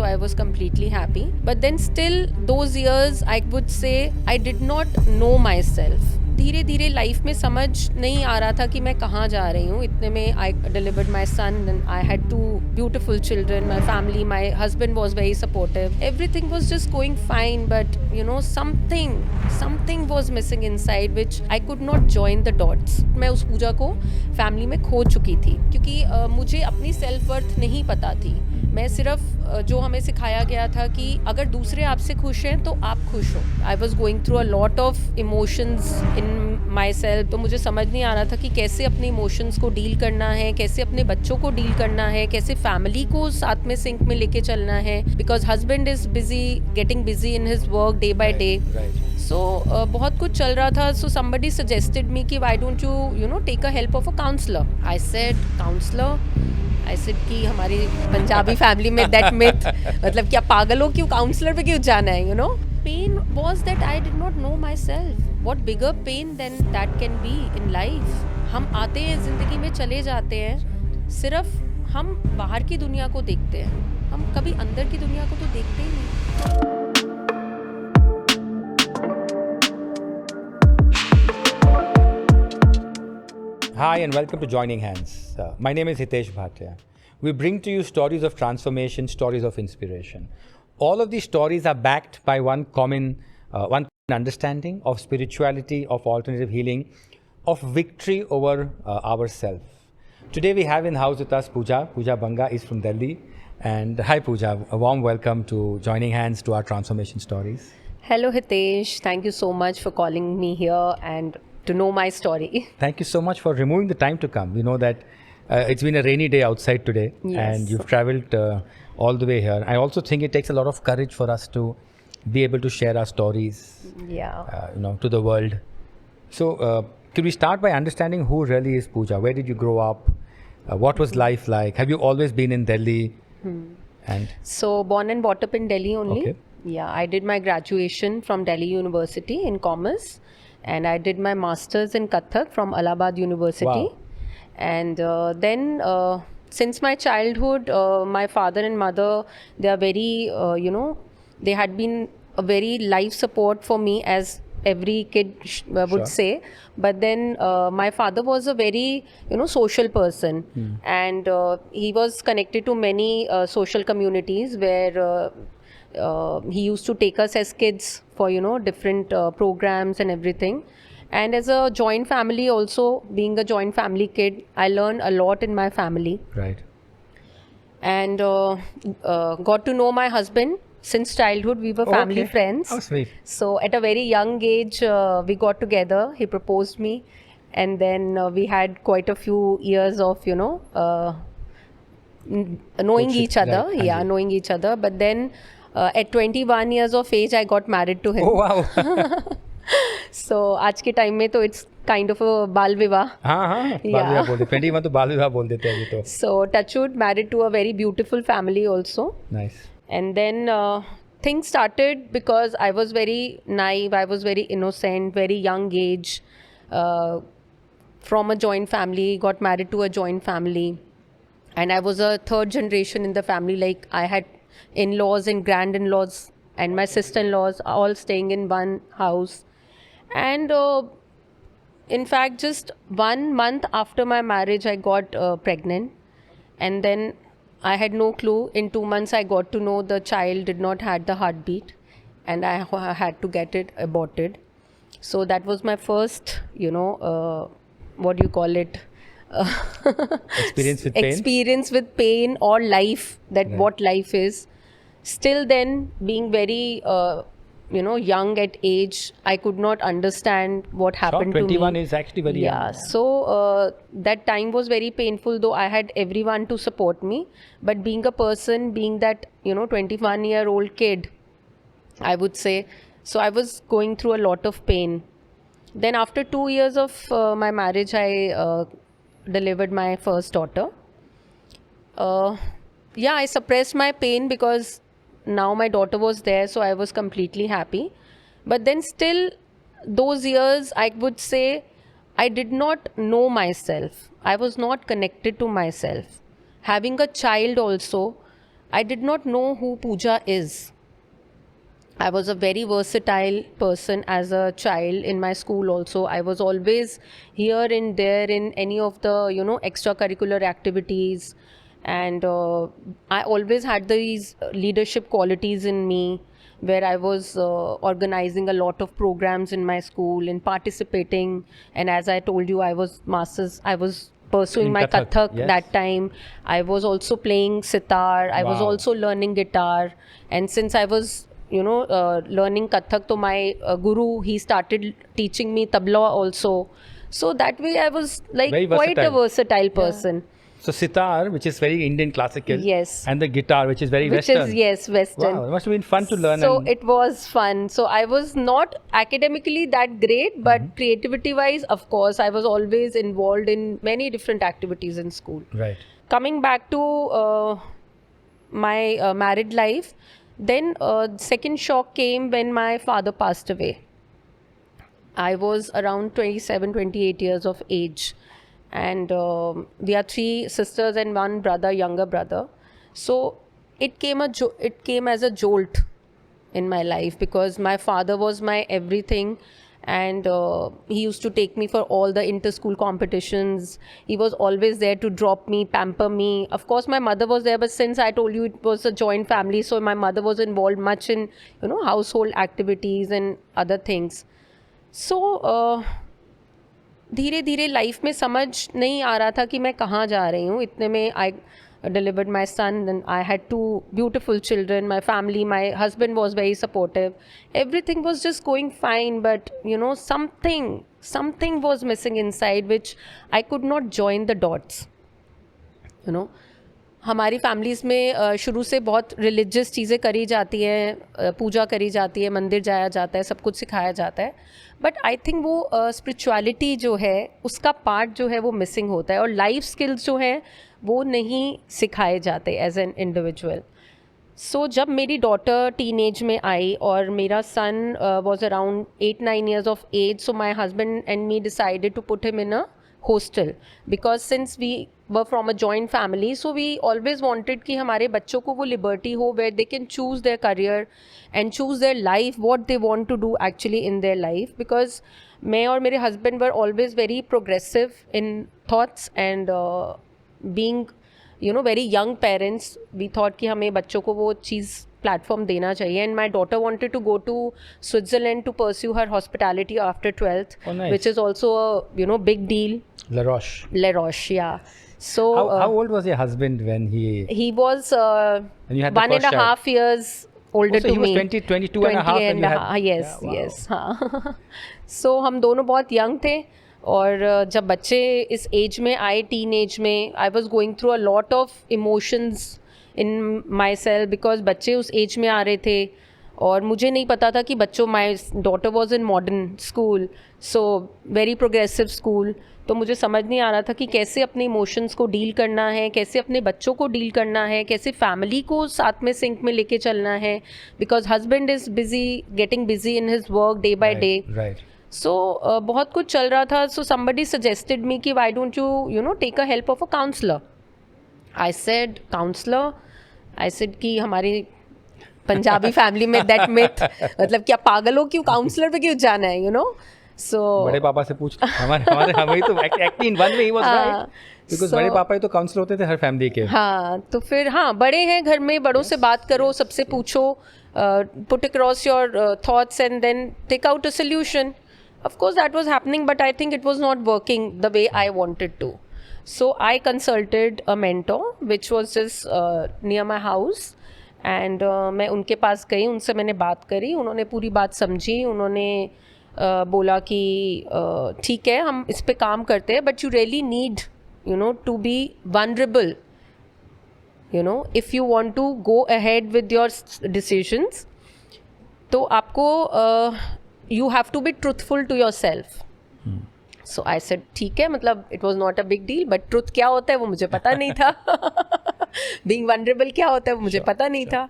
I was completely happy. But then still those years I would say I did not know myself. धीरे धीरे life में समझ नहीं आ रहा था कि मैं कहाँ जा रही हूँ. इतने में I delivered my son and I had 2 beautiful children. My family, my husband was very supportive. Everything was just going fine, but you know something was missing inside which I could not join the dots. मैं उस पूजा को family में खो चुकी थी क्योंकि मुझे अपनी सेल्फ वर्थ नहीं पता थी. मैं सिर्फ जो हमें सिखाया गया था कि अगर दूसरे आपसे खुश हैं तो आप खुश हो. I was going through a lot of emotions in my self. तो मुझे समझ नहीं आ रहा था कि कैसे अपने इमोशंस को डील करना है, कैसे अपने बच्चों को डील करना है, कैसे फैमिली को साथ में सिंक में लेके चलना है. Because husband is busy, getting busy in his work day by day. So बहुत कुछ चल रहा था. सो somebody suggested me कि why don't you take a help of a counselor. I said counselor. I said कि हमारी पंजाबी फैमिली में that myth मतलब क्या पागल हो, क्यों काउंसलर पे क्यों जाना है. Pain was that I did not know myself. What bigger pain than that can be in life. हम आते हैं ज़िंदगी में, चले जाते हैं, सिर्फ हम बाहर की दुनिया को देखते हैं, हम कभी अंदर की दुनिया को तो देखते ही नहीं. Hi and welcome to Joining Hands. My name is Hitesh Bhatia. We bring to you stories of transformation, stories of inspiration. All of these stories are backed by one common understanding of spirituality, of alternative healing, of victory over ourselves. Today we have in house with us Pooja. Pooja Banga is from Delhi. And hi Pooja, a warm welcome to Joining Hands to our transformation stories. Hello Hitesh, thank you so much for calling me here and to know my story. Thank you so much for removing the time to come. We know that it's been a rainy day outside today. Yes. And you've traveled all the way here. I also think it takes a lot of courage for us to be able to share our stories to the world. So could we start by understanding who really is Pooja? Where did you grow up? What was life like? Have you always been in Delhi? And so born and brought up in Delhi only. Okay. Yeah, I did my graduation from Delhi University in Commerce. And I did my master's in Kathak from Allahabad University. Wow. And then since my childhood, my father and mother, they are very, they had been a very life support for me, as every kid would Sure. say. But then my father was a very, social person. And he was connected to many social communities where he used to take us as kids for different programs and everything. And as a joint family also, being a joint family kid, I learned a lot in my family. right. And got to know my husband since childhood. We were family Okay. friends. Oh, sweet. So at a very young age, we got together. He proposed me, and then we had quite a few years of knowing Courtship, each other. right. Yeah, knowing each other. But then at 21 years of age, I got married to him. Oh, wow. So आज के time में तो it's kind of a बाल विवाह. हाँ बाल विवाह बोल देते 21 तो बाल विवाह बोल देते हैं अभी तो. So touchwood, married to a very beautiful family also. Nice. And then things started because I was very naive, I was very innocent, very young age, from a joint family, got married to a joint family. And I was a third generation in the family. Like I had in-laws and grand-in-laws and my sister-in-laws all staying in one house. And in fact, just 1 month after my marriage, I got pregnant. And then I had no clue. In 2 months, I got to know the child did not had the heartbeat, and I had to get it aborted. So that was my first, what do you call it? Experience with pain? Experience with pain or life, that Right. what life is. Still then, being very, young at age, I could not understand what happened to me. 21 is actually very Yeah, young. so that time was very painful, though I had everyone to support me. But being a person, being that, 21-year-old kid, I would say, so I was going through a lot of pain. Then after 2 years of my marriage, I delivered my first daughter. I suppressed my pain because now my daughter was there, so I was completely happy. But then still, those years, I would say, I did not know myself. I was not connected to myself. Having a child also, I did not know who Pooja is. I was a very versatile person as a child in my school also. I was always here and there in any of the, extracurricular activities. And I always had these leadership qualities in me where I was organizing a lot of programs in my school and participating. And as I told you, I was pursuing In my Kathak, Kathak yes. that time. I was also playing sitar. I was Wow. also learning guitar. And since I was learning Kathak, to my guru, he started teaching me tabla also. So that way I was like Very quite a versatile. versatile person. So sitar, which is very Indian classical, Yes. and the guitar, which is very Which Western. is, yes, Western. Wow, it must have been fun to learn. So and it was fun. So I was not academically that great, but Mm-hmm. creativity wise, of course, I was always involved in many different activities in school. right. Coming back to my married life, then second shock came when my father passed away. I was around 27, 28 years of age. And we are three sisters and one brother, younger brother. So it came as a jolt in my life because my father was my everything. And he used to take me for all the inter-school competitions. He was always there to drop me, pamper me. Of course, my mother was there, but since I told you it was a joint family, so my mother was involved much in, household activities and other things. So धीरे धीरे life में समझ नहीं आ रहा था कि मैं कहाँ जा रही हूँ. इतने में आई delivered my son, then I had two beautiful children, my family, my husband was very supportive, everything was just going fine, but something was missing inside which I could not join the dots. हमारी families में शुरू से बहुत religious चीज़ें करी जाती हैं, पूजा करी जाती है, मंदिर जाया जाता है, सब कुछ सिखाया जाता है, बट आई थिंक वो स्पिरिचुअलिटी जो है उसका पार्ट जो है वो मिसिंग होता है और लाइफ स्किल्स जो हैं वो नहीं सिखाए जाते एज एन इंडिविजुअल. सो जब मेरी डॉटर टीनेज में आई और मेरा सन was around 8-9 years of age, so my husband and me decided to put him in a hostel because since we were from a joint family, so we always wanted कि हमारे बच्चों को वो liberty हो where they can choose their career and choose their life, what they want to do actually in their life, because मैं और मेरे husband were always very progressive in thoughts and being very young parents, we thought कि हमें बच्चों को वो चीज़ platform देना चाहिए. And my daughter wanted to go to Switzerland to pursue her hospitality after 12th. Oh, nice. Which is also a big deal. La Roche. La Roche, yeah. So How old was your husband when he was when you had the 1.5 first child? years older So to he was me. 22 and a half when you had... Yes, Yeah, wow. yes, हाँ. So हम दोनों बहुत young थे और जब बच्चे इस as में आए, टीन एज में, I was going through a lot of emotions in my self because बच्चे उस एज में आ रहे थे और मुझे नहीं पता था कि बच्चों, my daughter was in modern school, so very progressive school, तो मुझे समझ नहीं आ रहा था कि कैसे अपने इमोशंस को डील करना है, कैसे अपने बच्चों को डील करना है, कैसे फैमिली को साथ में सिंक में लेके चलना है, because husband is busy, getting busy in his work day by day. Right. सो बहुत कुछ चल रहा था. सो somebody suggested me कि why don't you take a help of a counselor. I said counselor. I said कि हमारी पंजाबी फैमिली में that myth, मतलब क्या पागल हो, क्यों काउंसलर पे क्यों जाना है, so बड़े पापा से पूछ, हमारे हमें तो actually in one way he was right, because बड़े पापा ही तो काउंसलर होते थे हर फैमिली के. हाँ, तो फिर बड़े हैं घर में, बड़ों से बात करो, सबसे पूछो, put across your thoughts and then take out a solution. Of course that was happening, but I think it was not working the way I wanted to. So I consulted a mentor which was just near my house and मैं उनके पास गई, उनसे मैंने बात करी, उन्होंने पूरी बात समझी, उन्होंने बोला कि ठीक है हम इस पे काम करते हैं, but you really need to be vulnerable, if you want to go ahead with your decisions, तो आपको you have to be truthful to yourself. So I said ठीक है, मतलब it was not a big deal, but truth क्या होता है वो मुझे पता नहीं था. Being vulnerable क्या होता है वो मुझे पता नहीं था.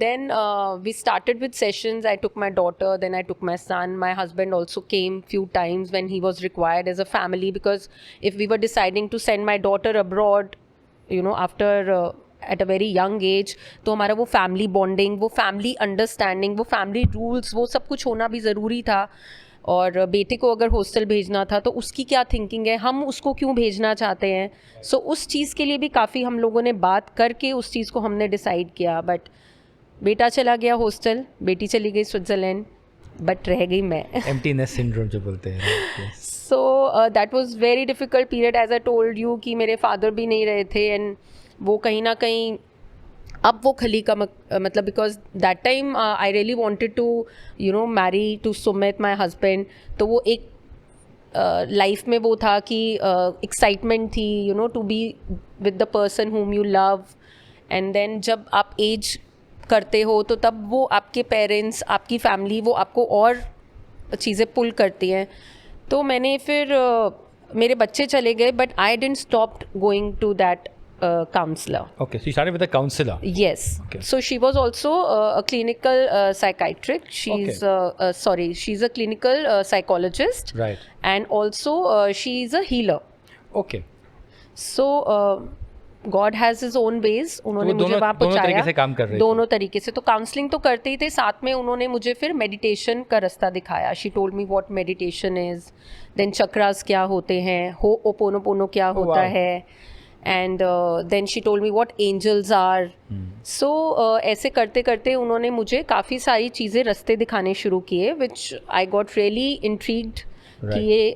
Then we started with sessions. I took my daughter, then I took my son. My husband also came few times when he was required as a family, because if we were deciding to send my daughter abroad, after at a very young age, तो हमारा वो family bonding, वो family understanding, वो family rules, वो सब कुछ होना भी ज़रूरी था. और बेटे को अगर हॉस्टल भेजना था तो उसकी क्या थिंकिंग है, हम उसको क्यों भेजना चाहते हैं. सो उस चीज़ के लिए भी काफ़ी हम लोगों ने बात करके उस चीज़ को हमने डिसाइड किया. बट बेटा चला गया हॉस्टल, बेटी चली गई स्विट्ज़रलैंड, बट रह गई मैं. एम्प्टीनेस सिंड्रोम जो बोलते हैं. So that was very difficult period, as I told you कि मेरे फादर भी नहीं रहे थे. एंड वो कहीं ना कहीं अब वो खली का मतलब, because that time I really wanted to marry to Sumit my husband. तो वो एक लाइफ में वो था कि एक्साइटमेंट थी to be with the person whom you love. And then जब आप एज करते हो तो तब वो आपके पेरेंट्स, आपकी फैमिली, वो आपको और चीज़ें पुल करती हैं. तो मैंने फिर मेरे बच्चे चले गए, but I didn't stop going to that counselor. Okay, so you started with a counselor. Yes. Okay. So she was also a clinical psychiatrist. She's she's a clinical psychologist. Right. And also she's a healer. Okay. So God has his own ways. उन्होंने मुझे वहाँ दोनों पहुँचाया. तरीके से काम कर रहे थे. दोनों तरीके से. तो काउंसलिंग तो करते ही थे, साथ में उन्होंने मुझे फिर मेडिटेशन का रास्ता दिखाया. She told me what meditation is. Then chakras क्या होते हैं, हो'oponopono क्या होता है. And then she told me what angels are. So ऐसे करते करते उन्होंने मुझे काफ़ी सारी चीज़ें रास्ते दिखाने शुरू किए, which I got really intrigued. कि ये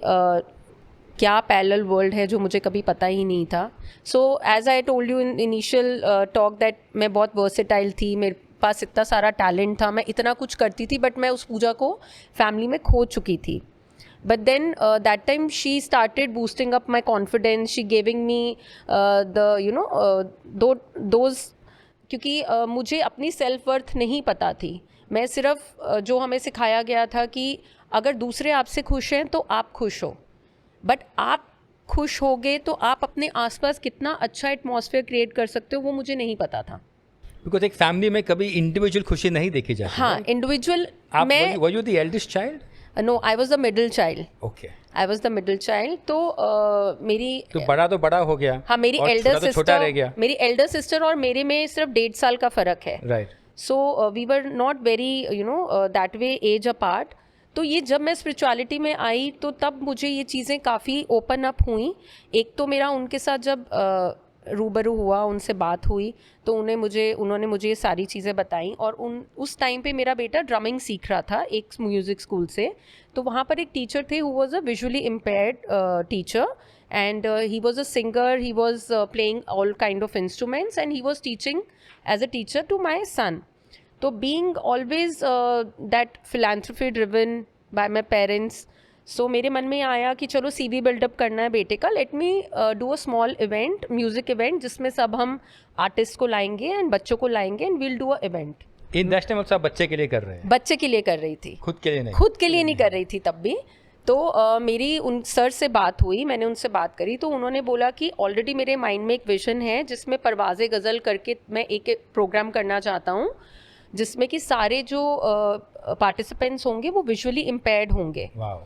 क्या पैरेलल वर्ल्ड है जो मुझे कभी पता ही नहीं था. So as I told you in initial talk that मैं बहुत versatile थी, मेरे पास इतना सारा टैलेंट था, मैं इतना कुछ करती थी, बट मैं उस पूजा को फैमिली में खो चुकी थी. But then that time she started boosting up my confidence. She giving me those क्योंकि मुझे अपनी सेल्फ वर्थ नहीं पता थी. मैं सिर्फ जो हमें सिखाया गया था कि अगर दूसरे आपसे खुश हैं तो आप खुश हो, बट आप खुश होगे तो आप अपने आसपास कितना अच्छा एटमॉस्फेयर क्रिएट कर सकते हो, वो मुझे नहीं पता था. बिकॉज एक फैमिली में कभी इंडिविजुअल खुशी नहीं देखी जाती. हाँ, इंडिविजुअल. मैं were you the eldest child? No, I was the middle child. Okay. I was the middle child. तो मेरी तो बड़ा हो गया. हाँ, मेरी एल्डर सिस्टर, छोटा रह गया. मेरी एल्डर सिस्टर और मेरे में सिर्फ 1.5 साल का फ़र्क है. Right. So we were not very that way age apart. तो ये जब मैं स्पिरिचुअलिटी में आई तो तब मुझे ये चीज़ें काफ़ी ओपन अप हुई. एक तो मेरा उनके साथ जब रूबरू हुआ, उनसे बात हुई, तो उन्होंने मुझे ये सारी चीज़ें बताई. और उस टाइम पे मेरा बेटा ड्रमिंग सीख रहा था एक म्यूज़िक स्कूल से. तो वहाँ पर एक टीचर थे who was a visually impaired teacher, and he was a singer, he was playing all kind of instruments, and he was teaching as a teacher to my son. तो being always that philanthropy driven by my parents, so मेरे मन में आया कि चलो CV buildup करना है बेटे का, let me do a small event, music event, जिसमें सब हम आर्टिस्ट को लाएंगे एंड बच्चों को लाएंगे, and we'll do a event. In that time आप बच्चे के लिए कर रहे हैं? बच्चे के लिए कर रही थी, खुद के लिए नहीं. खुद के लिए नहीं कर रही थी तब भी. तो मेरी उन सर से बात हुई, मैंने उनसे बात करी, तो उन्होंने बोला कि ऑलरेडी मेरे माइंड में एक विजन है जिसमें परवाज़े गज़ल करके मैं एक प्रोग्राम करना चाहता हूँ, जिसमें कि सारे जो पार्टिसिपेंट्स होंगे वो विजुअली इम्पेयर्ड होंगे. Wow.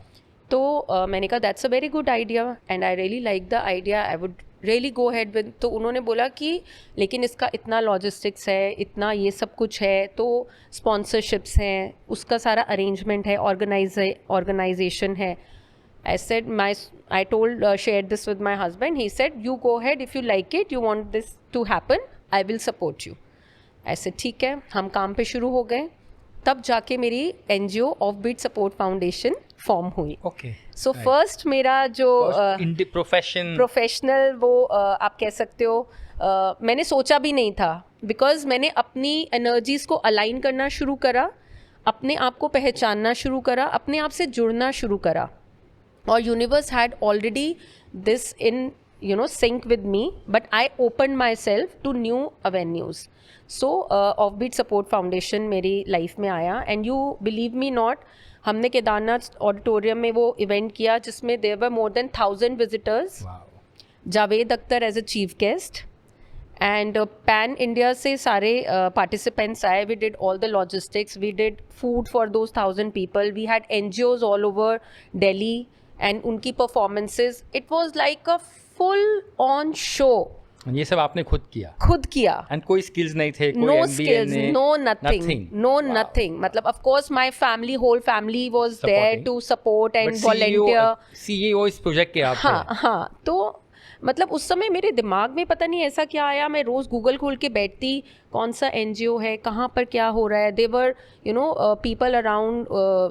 तो मैंने कहा that's a very good idea and I really like the idea, I would really go head with. तो उन्होंने बोला कि लेकिन इसका इतना लॉजिस्टिक्स है, इतना ये सब कुछ है, तो स्पॉन्सरशिप्स हैं, उसका सारा अरेंजमेंट है, ऑर्गेनाइजेशन है. I told shared this with my husband. He said you go ahead, if you like it, you want this to happen, I will support you. ऐसे ठीक है, हम काम पे शुरू हो गए. तब जाके मेरी NGO offbeat support foundation form हुई. ओके. सो फर्स्ट मेरा जो प्रोफेशनल वो आप कह सकते हो, मैंने सोचा भी नहीं था, बिकॉज मैंने अपनी एनर्जीज को अलाइन करना शुरू करा, अपने आप को पहचानना शुरू करा, अपने आप से जुड़ना शुरू करा. और universe had already this in sync with me, but I opened myself to new avenues. So offbeat support foundation मेरी लाइफ में आया, and you believe me not, हमने केदारनाथ ऑडिटोरियम में वो इवेंट किया जिसमें there were more than 1000 visitors. Javed Akhtar as a chief guest, and pan India से सारे पार्टिसिपेंट्स आए. We did all the logistics, we did food for those 1000 people, we had NGOs all over Delhi, and उनकी performances, it was like a full on show ये सब आपने खुद किया and कोई स्किल्स नहीं थे, कोई no MBA skills, नहीं, no nothing, no Wow. nothing. मतलब of course my whole family was there Supporting. to support and But volunteer. CEO इस प्रोजेक्ट के आप हाँ हाँ, तो मतलब उस समय मेरे दिमाग में पता नहीं ऐसा क्या आया, मैं रोज़ गूगल खोल के बैठती, कौन सा NGO है, कहाँ पर क्या हो रहा है. देवर पीपल अराउंड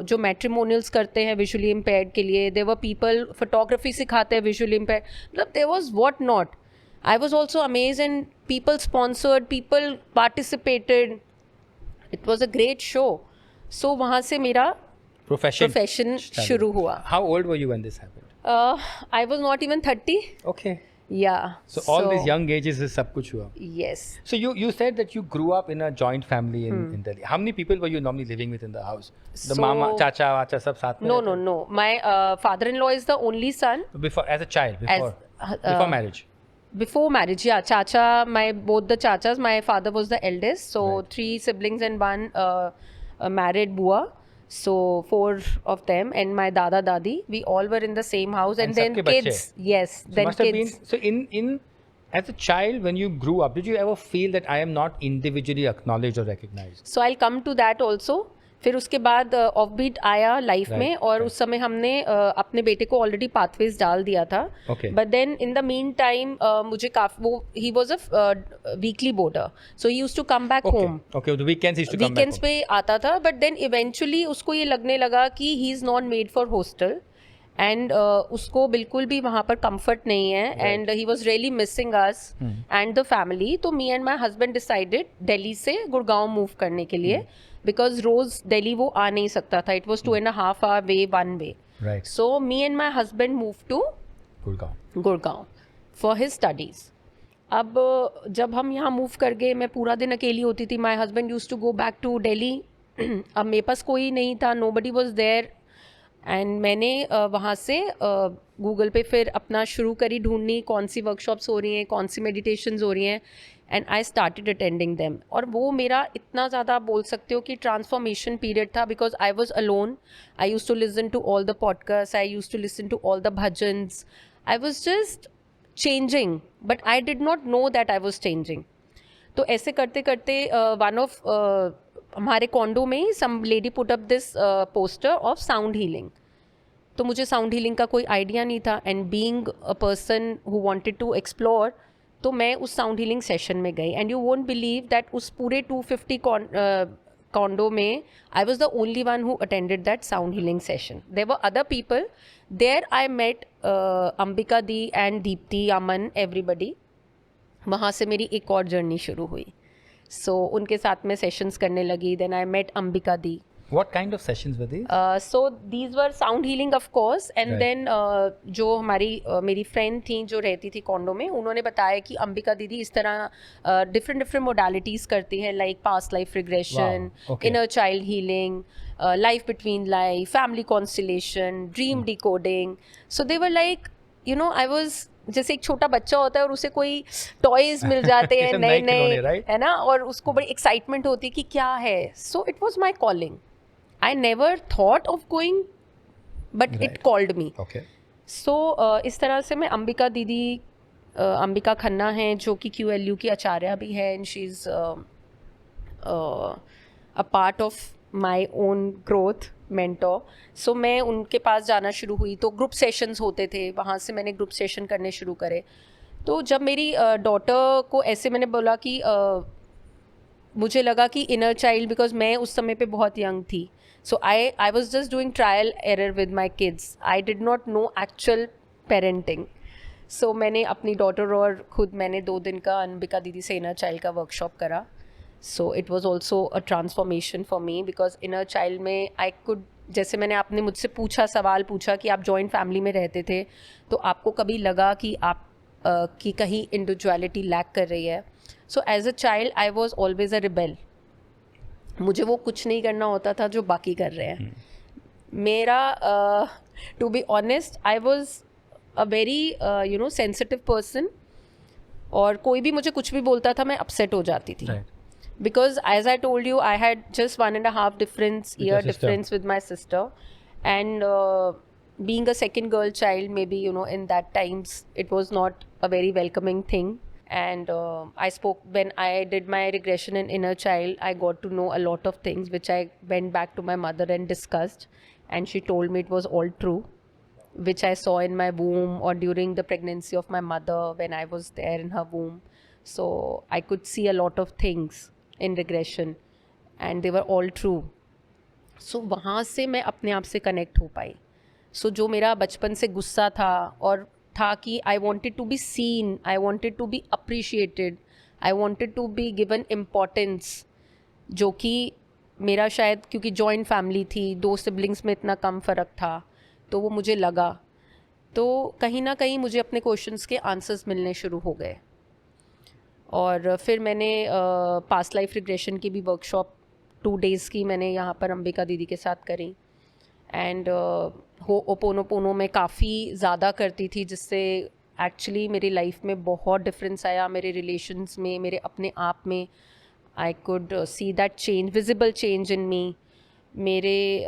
जो मैट्रिमोनियल्स करते हैं विजुअली इम्पेयर्ड के लिए, देवर पीपल फोटोग्राफी सिखाते हैं विजुअली इम्पेयर्ड, मतलब there was what not. I was also amazed and people sponsored, people participated. It was a great show. So वहाँ से मेरा profession शुरू हुआ. How old were you when this happened? I was not even 30. Okay. Yeah. So all these young ages is सब कुछ हुआ. Yes. So you said that you grew up in a joint family in Delhi. How many people were you normally living with in the house? The mama, chacha, wacha, सब साथ में? No. My father-in-law is the only son. Before, as a child, before marriage. Before marriage, yeah. Chacha, both the chachas, my father was the eldest. So Right. 3 siblings and one married bua. So 4 of them and my dada dadi. We all were in the same house and then सबके kids. बच्चे? Yes, So then must have kids. been, so in as a child when you grew up, did you ever feel that I am not individually acknowledged or recognized? So I'll come to that also. फिर उसके बाद off beat आया life में और उस समय हमने अपने बेटे को ऑलरेडी पाथवेज डाल दिया था. But then in the meantime मुझे काफी वो he was a weekly boarder, so he used to come back home. Okay, the weekends he used to come back. Weekends पे आता था, बट देन इवेंचुअली उसको ये लगने लगा कि he is not made for hostel and उसको बिल्कुल भी वहाँ पर कंफर्ट नहीं है and he was really missing us and the family. तो me and my husband decided Delhi से गुड़गांव मूव करने के लिए, बिकॉज रोज दिल्ली वो आ नहीं सकता था. It was 2.5 hour way, one way. So me and my husband move to Gurgaon for his studies. अब जब हम यहाँ मूव कर गए, मैं पूरा दिन अकेली होती थी. My husband use to go back to Delhi. अब मेरे पास कोई नहीं था, nobody was there. And मैंने वहाँ से गूगल पे फिर अपना शुरू करी ढूंढनी, कौन सी वर्कशॉप्स हो रही हैं, कौन सी मेडिटेशंस हो रही हैं, and I started attending them. और वो मेरा इतना ज़्यादा बोल सकते हो कि ट्रांसफॉर्मेशन पीरियड था, because I was alone. I use to listen to all the podcast, I use to listen to all the bhajans. I was just changing, but I did not know that I was changing. तो ऐसे करते करते one of हमारे condo में ही some lady put up this poster of sound healing. तो मुझे sound healing का कोई आइडिया नहीं था and being a person who wanted to explore, तो मैं उस साउंड हीलिंग सेशन में गई. And you won't believe that उस पूरे 250 कॉन्डो में I was the only one who attended that sound healing session. There were other people there. I met Ambika di and Deepti, Aman, everybody. वहाँ से मेरी एक और जर्नी शुरू हुई. सो उनके साथ में सेशंस करने लगी. Then I met Ambika di. What kind of sessions were these? So these were sound healing of course, and then जो हमारी मेरी फ्रेंड थी जो रहती थी कॉन्डो में, उन्होंने बताया कि अंबिका दीदी इस तरह डिफरेंट मोडालिटीज़ करती है, like past life regression, inner child healing, life between life, family constellation, dream decoding. So they were like I was जैसे एक छोटा बच्चा होता है और उसे कोई टॉयज मिल जाते हैं नए नए, है ना, और उसको बड़ी एक्साइटमेंट होती है कि क्या है. So it was my calling. I never thought of going, but it called me. Okay. So इस तरह से मैं अंबिका दीदी, अंबिका खन्ना हैं जो कि QLU की आचार्य भी है, and she's a part of my own growth mentor. So मैं उनके पास जाना शुरू हुई. तो ग्रुप सेशंस होते थे, वहाँ से मैंने ग्रुप सेशन करने शुरू करे. तो जब मेरी डॉटर को ऐसे मैंने बोला कि मुझे लगा कि इनर चाइल्ड, बिकॉज मैं उस समय पे बहुत यंग थी. So I was just doing trial error with my kids. I did not know actual parenting. So मैंने अपनी डॉटर और खुद मैंने 2 दिन का अंबिका दीदी से इनर चाइल्ड का वर्कशॉप करा. So it was also a transformation for me because inner child में I could, जैसे मैंने आपने मुझसे सवाल पूछा कि आप जॉइंट फैमिली में रहते थे, तो आपको कभी लगा कि आप कि कहीं इंडिविजुअलिटी लैक कर रही है. So as a child I was always a rebel. मुझे वो कुछ नहीं करना होता था जो बाकी कर रहे हैं. मेरा to be honest I was a very sensitive person, और कोई भी मुझे कुछ भी बोलता था मैं अपसेट हो जाती थी. Because as I told you I had just 1.5 year difference with my sister, and being a second girl child, maybe in that times it was not a very welcoming thing. And I spoke, when I did my regression in inner child, I got to know a lot of things which I went back to my mother and discussed, and she told me it was all true, which I saw in my womb or during the pregnancy of my mother when I was there in her womb. So I could see a lot of things in regression and they were all true. So वहाँ से मैं अपने आप से connect हो पाई. So जो मेरा बचपन से गुस्सा था और था कि I wanted to be seen, I wanted to be appreciated, I wanted to be given importance, जो कि मेरा शायद क्योंकि जॉइंट फैमिली थी, 2 सिबलिंग्स में इतना कम फ़र्क था, तो वो मुझे लगा. तो कहीं ना कहीं मुझे अपने क्वेश्चंस के आंसर्स मिलने शुरू हो गए. और फिर मैंने पास्ट लाइफ रिग्रेशन की भी वर्कशॉप 2 डेज़ की मैंने यहाँ पर अंबिका दीदी के साथ करी. एंड होओपोनोपोनो में काफ़ी ज़्यादा करती थी, जिससे एक्चुअली मेरी लाइफ में बहुत डिफरेंस आया, मेरे रिलेशंस में, मेरे अपने आप में. I could see that change, visible change in me. मेरे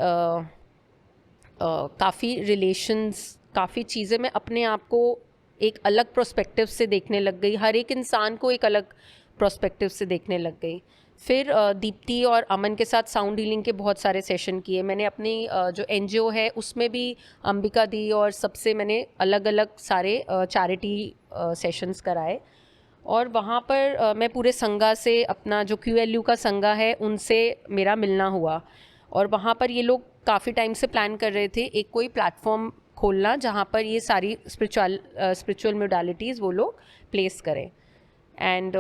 काफ़ी रिलेशंस, काफ़ी चीज़ें मैं अपने आप को एक अलग प्रोस्पेक्टिव से देखने लग गई, हर एक इंसान को एक अलग प्रोस्पेक्टिव से देखने लग गई. फिर दीप्ति और अमन के साथ साउंड हीलिंग के बहुत सारे सेशन किए मैंने. अपनी जो NGO है उसमें भी अंबिका दी और सबसे मैंने अलग अलग सारे चैरिटी सेशंस कराए. और वहाँ पर मैं पूरे संघा से, अपना जो QLU का संघा है, उनसे मेरा मिलना हुआ. और वहाँ पर ये लोग काफ़ी टाइम से प्लान कर रहे थे एक कोई प्लेटफॉर्म खोलना जहाँ पर ये सारी स्पिरिचुअल मोडालिटीज़ वो लोग प्लेस करें. And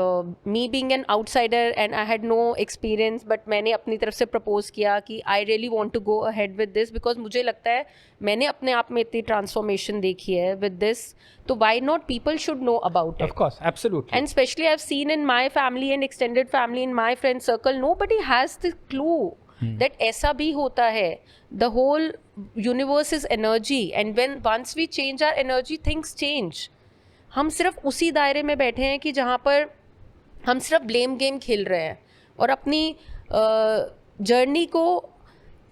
me being an outsider and I had no experience, but मैंने अपनी तरफ से प्रपोज किया कि I really want to go ahead with this, because मुझे लगता है मैंने अपने आप में इतनी ट्रांसफॉर्मेशन देखी है विद दिस, तो why not people should know about it. Of course, absolutely. And especially I've seen in my family and extended family, in my friend circle, nobody has the clue that ऐसा भी होता है. The whole universe is energy, and when once we change our energy, things change. हम सिर्फ उसी दायरे में बैठे हैं कि जहाँ पर हम सिर्फ ब्लेम गेम खेल रहे हैं और अपनी जर्नी को,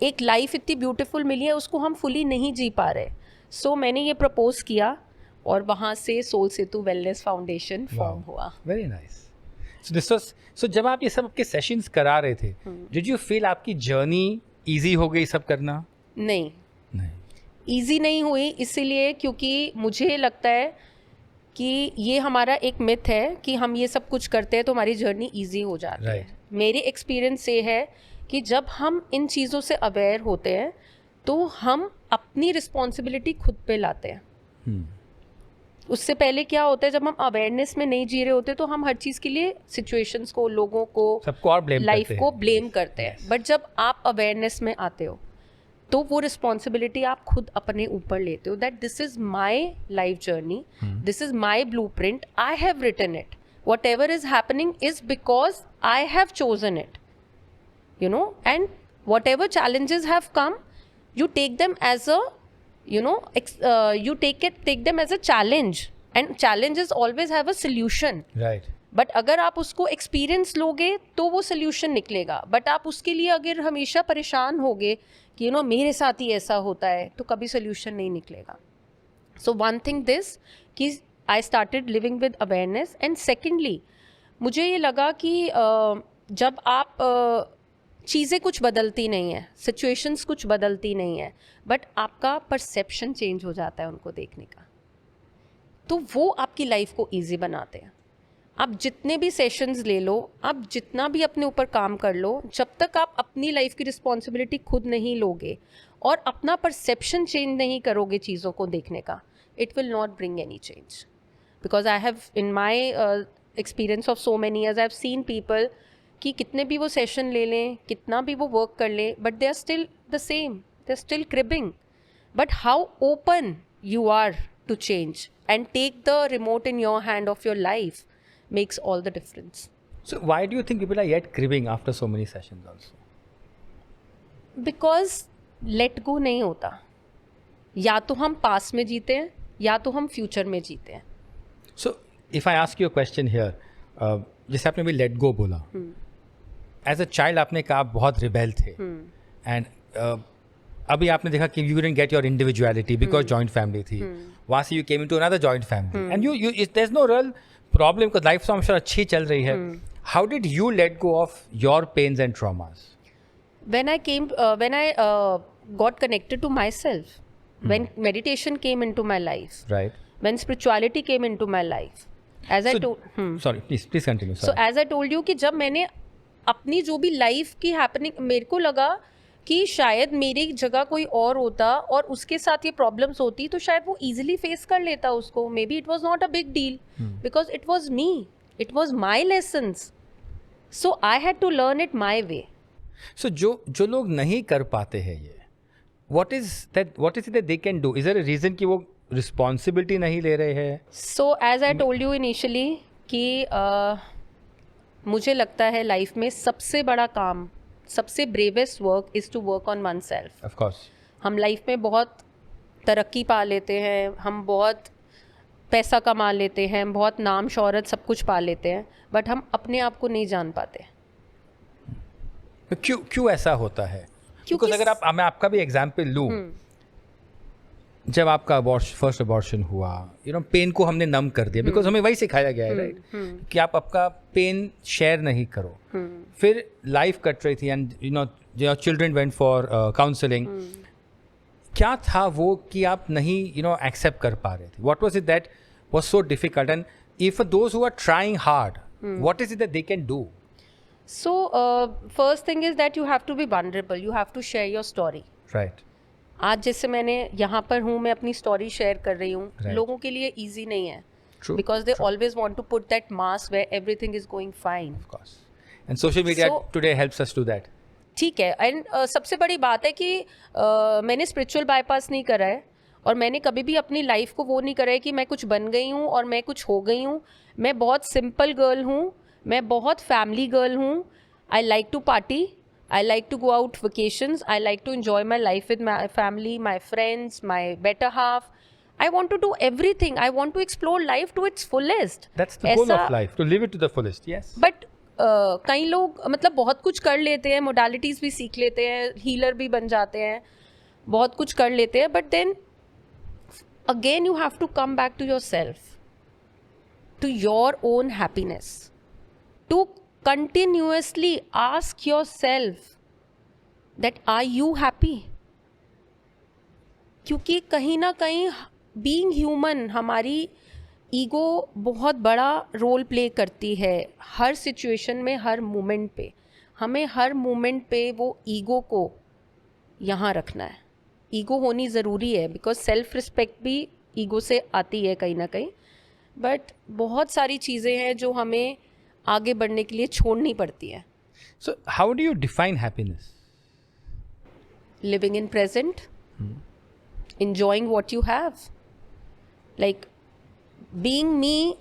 एक लाइफ इतनी ब्यूटीफुल मिली है उसको हम फुली नहीं जी पा रहे. सो मैंने ये प्रपोज किया और वहाँ से soul Setu wellness foundation form हुआ. Very nice. So this was, so जब आप ये सब आपके सेशंस करा रहे थे, डिड यू फील आपकी जर्नी इजी हो गई सब करना? नहीं, नहीं, ईजी नहीं हुई. इसीलिए क्योंकि मुझे लगता है कि ये हमारा एक मिथ है कि हम ये सब कुछ करते हैं तो हमारी जर्नी इजी हो जाती है. मेरे एक्सपीरियंस से है कि जब हम इन चीज़ों से अवेयर होते हैं तो हम अपनी रिस्पॉन्सिबिलिटी खुद पे लाते हैं. उससे पहले क्या होता है, जब हम अवेयरनेस में नहीं जी रहे होते तो हम हर चीज़ के लिए सिचुएशंस को, लोगों को, सबको और ब्लेम लाइफ को ब्लेम करते हैं. बट जब आप अवेयरनेस में आते हो तो वो रिस्पॉन्सिबिलिटी आप खुद अपने ऊपर लेते हो. That this is my life journey, this is my blueprint, I have written it. Whatever is happening is because I have chosen it, you know. And whatever challenges have come, you take them as a, you know, you take them as a challenge, and challenges always have a solution. Right. But अगर आप उसको experience लोगे तो वो solution निकलेगा. But आप उसके लिए अगर हमेशा परेशान होगे कि यू नो मेरे साथ ही ऐसा होता है, तो कभी सोल्यूशन नहीं निकलेगा. सो वन थिंग दिस कि I started living with awareness. And secondly मुझे ये लगा कि जब आप चीज़ें कुछ बदलती नहीं है, सिचुएशंस कुछ बदलती नहीं है, बट आपका परसेप्शन चेंज हो जाता है उनको देखने का, तो वो आपकी लाइफ को ईजी बनाते हैं. आप जितने भी सेशंस ले लो, आप जितना भी अपने ऊपर काम कर लो, जब तक आप अपनी लाइफ की रिस्पॉन्सिबिलिटी खुद नहीं लोगे और अपना परसेप्शन चेंज नहीं करोगे चीज़ों को देखने का, it will not bring any change. Because I have in my experience of so many years I have seen people कि कितने भी वो सेशन ले लें, कितना भी वो वर्क कर लें, but they are still the same, they are still cribbing. But how open you are to change and take the remote in your hand of your life makes all the difference. So why do you think people are yet cribbing after so many sessions also? Because let go नहीं होता. या तो हम past में जीते हैं या तो हम फ्यूचर में जीते हैं. So if I ask you a question here, जैसे आपने भी let go बोला, as a child आपने कहा आप बहुत रिबेल थे, and अभी आपने देखा कि you didn't get your individuality because joint family थी. वहाँ से you came into another joint family, and you there's no real problem को लाइफ तो हमेशा अच्छी चल रही है. How did you let go of your pains and traumas? when I got connected to myself, when meditation came into my life, Right. when spirituality came into my life, as I told, Sorry, please continue. so as I told you कि जब मैंने अपनी जो भी life की happening, मेरे को लगा कि शायद मेरी जगह कोई और होता और उसके साथ ये प्रॉब्लम्स होती तो शायद वो इजीली फेस कर लेता उसको. Maybe it was not a big deal because it was me, it was my lessons, so I had to learn it my way. So जो लोग नहीं कर पाते हैं ये, what is it that they can do? Is there a reason कि वो responsibility नहीं ले रहे हैं? So as I told you initially कि मुझे लगता है लाइफ में सबसे बड़ा काम, सबसे bravest work is to work on oneself. Of course. हम लाइफ में बहुत तरक्की पा लेते हैं, हम बहुत पैसा कमा लेते हैं, बहुत नाम शोहरत सब कुछ पा लेते हैं, बट हम अपने आप को नहीं जान पाते. क्यों ऐसा होता है? क्योंकि Because अगर मैं आपका भी एग्जाम्पल लूँ, जब आपका फर्स्ट अबॉर्शन हुआ, पेन को हमने नम कर दिया, बिकॉज हमें वही सिखाया गया है, राइट, कि आप आपका पेन शेयर नहीं करो. फिर लाइफ कट रही थी and your children went for counselling. क्या था वो कि आप नहीं एक्सेप्ट कर पा रहे थे? What was it that was so difficult? And if those who are trying hard, what is it that they can do? So first thing is that you have to be vulnerable, you have to share your story. Right. आज जैसे मैंने यहाँ पर हूँ, मैं अपनी story share कर रही हूँ. Right. लोगों के लिए easy नहीं है. True. Because they always want to put that mask where everything is going fine. Of course. And social media today helps us do that. ठीक है. एंड सबसे बड़ी बात है कि मैंने स्पिरिचुअल बाईपास नहीं करा है और मैंने कभी भी अपनी लाइफ को वो नहीं करा है कि मैं कुछ बन गई हूँ और मैं कुछ हो गई हूँ. मैं बहुत सिंपल गर्ल हूँ, मैं बहुत फैमिली गर्ल हूँ. I like to party, I like to go out vacations, I like to enjoy my life with my family, my friends, my better half. I want to do everything. I want to explore life to its fullest. That's the goal of life, to live it to the fullest. Yes. But कई लोग मतलब बहुत कुछ कर लेते हैं, modalities भी सीख लेते हैं, हीलर भी बन जाते हैं, बहुत कुछ कर लेते हैं, but then again you have to come back to yourself, to your own happiness, to continuously ask yourself that are you happy? क्योंकि कहीं ना कहीं being human हमारी ईगो बहुत बड़ा रोल प्ले करती है हर सिचुएशन में, हर मोमेंट पे. हमें हर मोमेंट पे वो ईगो को यहाँ रखना है. ईगो होनी ज़रूरी है बिकॉज सेल्फ रिस्पेक्ट भी ईगो से आती है कहीं ना कहीं, बट बहुत सारी चीज़ें हैं जो हमें आगे बढ़ने के लिए छोड़नी पड़ती है. So how do you define happiness? Living in present, enjoying what you have, like being me.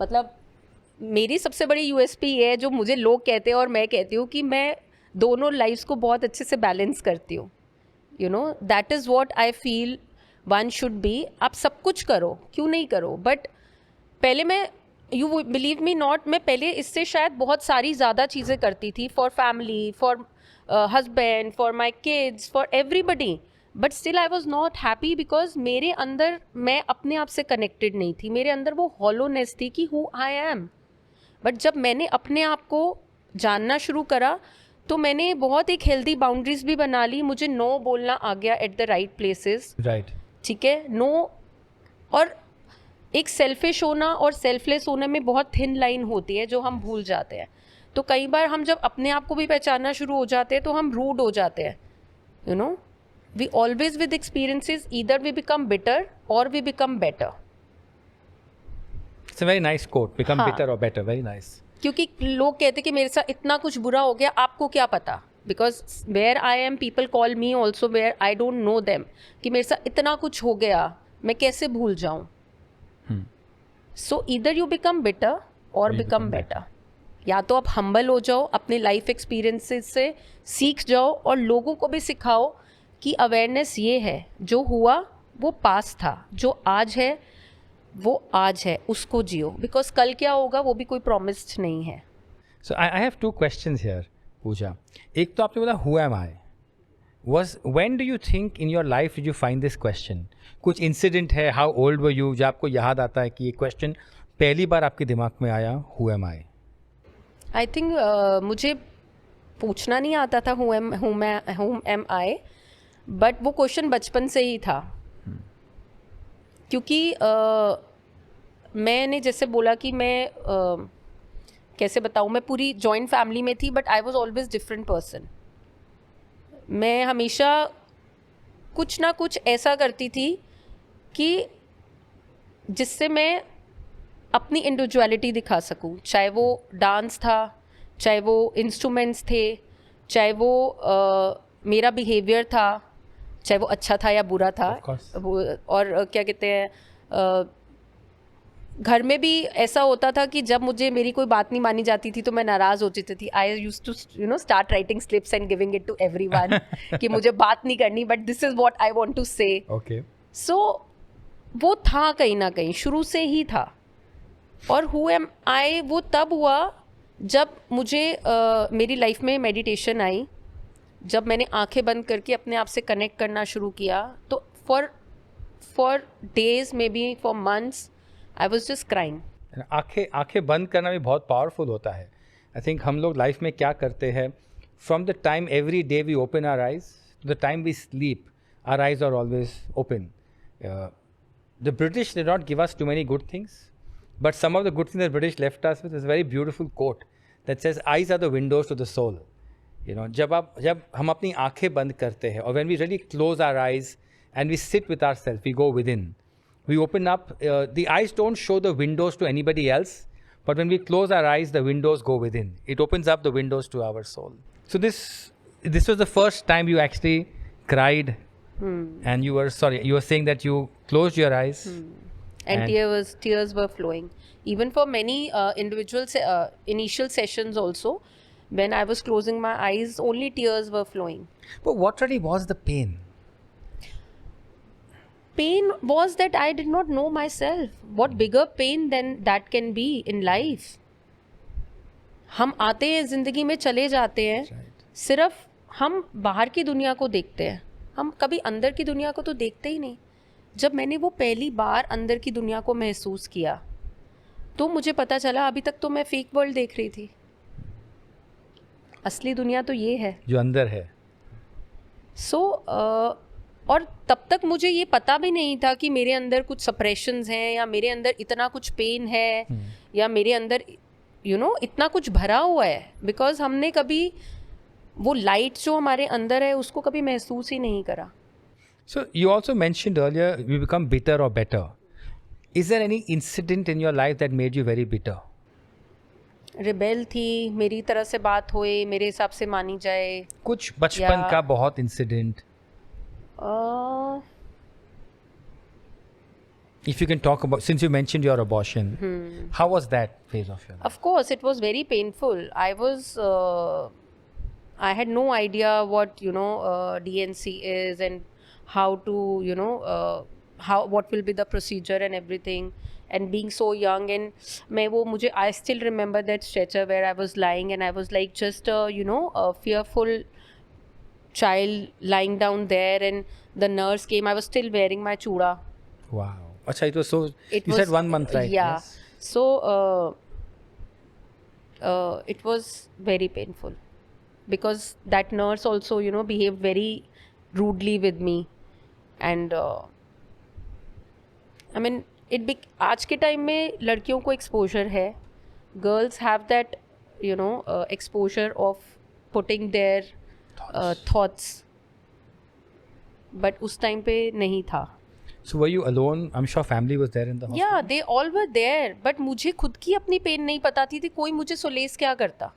मतलब मेरी सबसे बड़ी USP है जो मुझे लोग कहते हैं और मैं कहती हूँ कि मैं दोनों लाइफ्स को बहुत अच्छे से बैलेंस करती हूँ. That is what I feel one should be. आप सब कुछ करो, क्यों नहीं करो, बट पहले मैं, यू बिलीव मी नॉट, मैं पहले इससे शायद बहुत सारी ज़्यादा चीज़ें करती थी for family, for husband, for my kids, for everybody, but still I was not happy because मेरे अंदर मैं अपने आप से कनेक्टेड नहीं थी. मेरे अंदर वो हॉलोनेस थी कि हु आई एम. बट जब मैंने अपने आप को जानना शुरू करा तो मैंने बहुत एक हेल्दी बाउंड्रीज भी बना ली. मुझे नो बोलना आ गया at the right places. Right. ठीक है, नो. और एक सेल्फिश होना और सेल्फलेस होने में बहुत थिन लाइन होती है जो हम भूल जाते हैं. तो कई बार हम जब अपने आप को भी पहचानना शुरू हो जाते हैं तो हम रूड हो जाते हैं. We always with experiences either we become bitter और we become better. It's a very nice quote, become bitter और बेटर. Very nice. क्योंकि लोग कहते कि मेरे साथ इतना कुछ बुरा हो गया, आपको क्या पता, because where I am people call me also where I don't know them, कि मेरे साथ इतना कुछ हो गया मैं कैसे भूल जाऊं. सो ईदर यू बिकम बिटर और बिकम बेटर. या तो आप हम्बल हो जाओ, अपने लाइफ एक्सपीरियंसेस से सीख जाओ और लोगों को भी सिखाओ कि अवेयरनेस ये है, जो हुआ वो पास था, जो आज है वो आज है, उसको जियो, बिकॉज कल क्या होगा वो भी कोई प्रॉमिस्ड नहीं है. So I have two questions here Pooja. एक तो आपने बोला who am I. When do you think in your life did you find this question? कुछ इंसिडेंट है, हाउ ओल्ड वर यू, जब आपको याद आता है कि ये क्वेश्चन पहली बार आपके दिमाग में आया who am I? I think मुझे पूछना नहीं आता था whom am I, बट वो क्वेश्चन बचपन से ही था. क्योंकि मैंने जैसे बोला कि मैं कैसे बताऊँ, मैं पूरी जॉइंट फैमिली में थी, but I was always different person. मैं हमेशा कुछ ना कुछ ऐसा करती थी कि जिससे मैं अपनी इंडिविजुअलिटी दिखा सकूं. चाहे वो डांस था, चाहे वो इंस्ट्रूमेंट्स थे, चाहे वो मेरा बिहेवियर था, चाहे वो अच्छा था या बुरा था. वो और क्या कहते हैं, घर में भी ऐसा होता था कि जब मुझे मेरी कोई बात नहीं मानी जाती थी तो मैं नाराज़ होती थी. I used to start writing slips and giving it to everyone कि मुझे बात नहीं करनी, but this is what I want to say. Okay. So वो था कहीं ना कहीं, शुरू से ही था. और हु एम आई वो तब हुआ जब मुझे मेरी लाइफ में मेडिटेशन आई. जब मैंने आंखें बंद करके अपने आप से कनेक्ट करना शुरू किया, तो for days, may be for months, I was just crying. आंखें बंद करना भी बहुत पावरफुल होता है. आई थिंक हम लोग लाइफ में क्या करते हैं, from the time every day we open our eyes to the time we sleep, our eyes are always open. The British did not give us too many good things, but some of the good things that British left us with is a very beautiful quote that says eyes are the windows to the soul. You know, जब हम अपनी आंखें बंद करते हैं, और when we really close our eyes and we sit with ourselves, we go within, we open up, the eyes don't show the windows to anybody else, but when we close our eyes, the windows go within. It opens up the windows to our soul. So this was the first time you actually cried. And you were saying that you closed your eyes. And tears were flowing. Even for many initial sessions also, when I was closing my eyes, only tears were flowing. But what really was the pain? Pain was that I did not know myself. What bigger pain than that can be in life? हम आते हैं, जिंदगी में चले जाते हैं. सिर्फ हम बाहर की दुनिया को देखते हैं, हम कभी अंदर की दुनिया को तो देखते ही नहीं. जब मैंने वो पहली बार अंदर की दुनिया को महसूस किया, तो मुझे पता चला अभी तक तो मैं फेक वर्ल्ड देख रही थी. असली दुनिया तो ये है जो अंदर है. और तब तक मुझे ये पता भी नहीं था कि मेरे अंदर कुछ सप्रेशंस हैं, या मेरे अंदर इतना कुछ पेन है, या मेरे अंदर इतना कुछ भरा हुआ है. बिकॉज हमने कभी वो लाइट जो हमारे अंदर है उसको कभी महसूस ही नहीं करा. So you also mentioned earlier you become bitter or better. Is there any incident in your life that made you very bitter? Rebel थी, मेरी तरह से बात होए, मेरे हिसाब से मानी जाए. कुछ बचपन का बहुत incident, if you can talk about, since you mentioned your abortion, how was that phase of your life? Of course, it was very painful. I had no idea what DNC is and how to what will be the procedure and everything, and being so young. And I still remember that stretcher where I was lying, and I was like just a fearful child lying down there, and the nurse came. I was still wearing my chuda. Wow. Acha, it was so. You said 1 month, right? Yeah. Yes. So it was very painful, because that nurse also behaved very rudely with me. And I mean, आज के time में लड़कियों को exposure है. Girls have that exposure of putting their thoughts, but उस time पे नहीं था. So were you alone? I'm sure family was there in the hospital. Yeah, they all were there, but मुझे खुद की अपनी पेन नहीं पता थी कोई मुझे सोलेस क्या करता.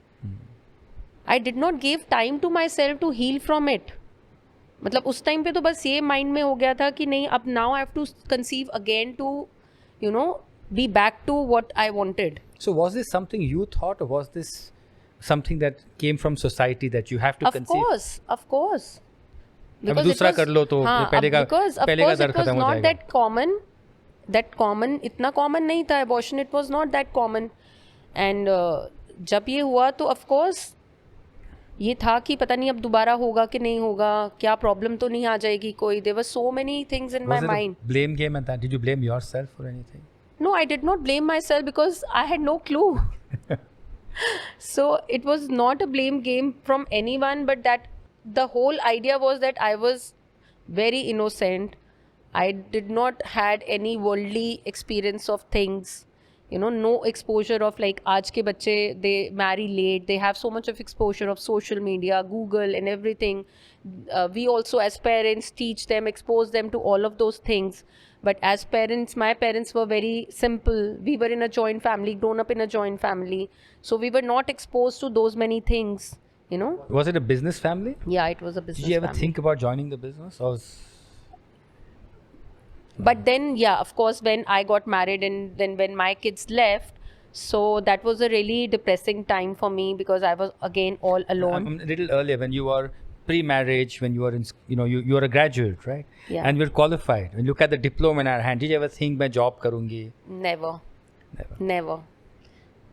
I did not give time to myself to heal from it. मतलब उस टाइम पे तो बस ये माइंड में हो गया था कि नहीं, अब now I have to conceive again to be back to what I wanted. So was this something you thought, or was this something that came from society that you have to conceive? Of course. अब दूसरा कर लो तो पहले का दर्द खत्म हो जाएगा. that common इतना कॉमन नहीं था abortion. It was not that common. And जब ये हुआ तो of course ये था कि पता नहीं अब दोबारा होगा कि नहीं होगा, क्या प्रॉब्लम तो नहीं आ जाएगी कोई. There were so many things in my mind. Was it a blame game at that? Did you blame yourself for anything? No, I did not blame myself because I had no clue. So it was not a blame game from anyone, but that the whole idea was that I was very innocent. I did not had any worldly experience of things. No exposure of like aaj ke bacche, they marry late, they have so much of exposure of social media, Google and everything. We also as parents teach them, expose them to all of those things. But as parents, my parents were very simple. We were in a joint family, grown up in a joint family, so we were not exposed to those many things. Was it a business family? Yeah, it was a business Did you ever family. think about joining the business? But then, yeah, of course, when I got married and then when my kids left, so that was a really depressing time for me because I was again all alone. A little earlier, when you were pre-marriage, when you were in, you were a graduate, right? Yeah. And we're qualified. When you look at the diploma in our hand, did you ever think मैं job करूँगी? Never. Never. Never.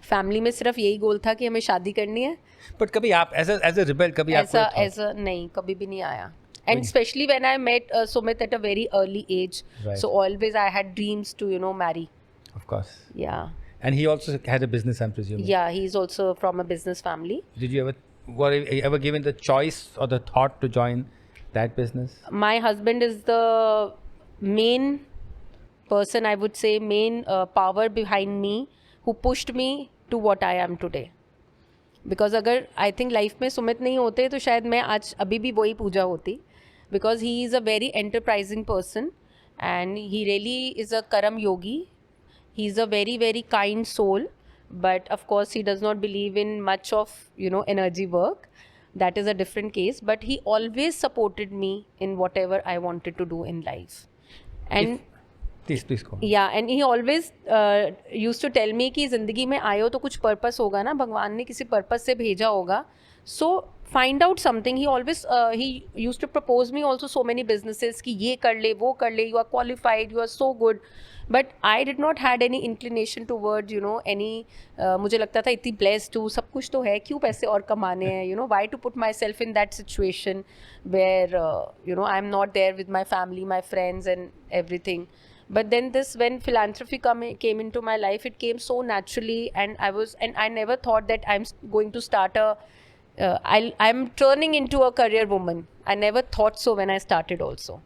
Family में सिर्फ यही गोल था कि हमें शादी करनी है. But कभी आप as a rebel कभी आपको ऐसा नहीं, कभी भी नहीं आया. And especially when I met Sumit at a very early age. Right. So always I had dreams to marry. Of course. Yeah. And he also had a business, I'm presuming. Yeah, he's also from a business family. Did you ever given the choice or the thought to join that business? My husband is the main person, I would say, main power behind me, who pushed me to what I am today. Because अगर I think life में सुमित नहीं होते तो शायद मैं आज अभी भी वही पूजा होती. Because he is a very enterprising person and he really is a Karam yogi. He's a very, very kind soul. But of course, he does not believe in much of, energy work. That is a different case. But he always supported me in whatever I wanted to do in life. And Please go on. yeah, and he always used to tell me कि ज़िंदगी में आए हो तो कुछ purpose होगा ना, भगवान ने किसी पर्पस से भेजा होगा. So find out something. He always he used to propose me also so many businesses कि ये कर ले, वो कर ले, you are qualified, you are so good. But I did not had any inclination towards any मुझे लगता था इतनी blessed हूँ, सब कुछ तो है, क्यों पैसे और कमाने हैं, why to put myself in that situation where I'm not there with my family, my friends and everything. But then when philanthropy came into my life, it came so naturally, and I never thought that I'm going to start I'm turning into a career woman. I never thought so when I started also.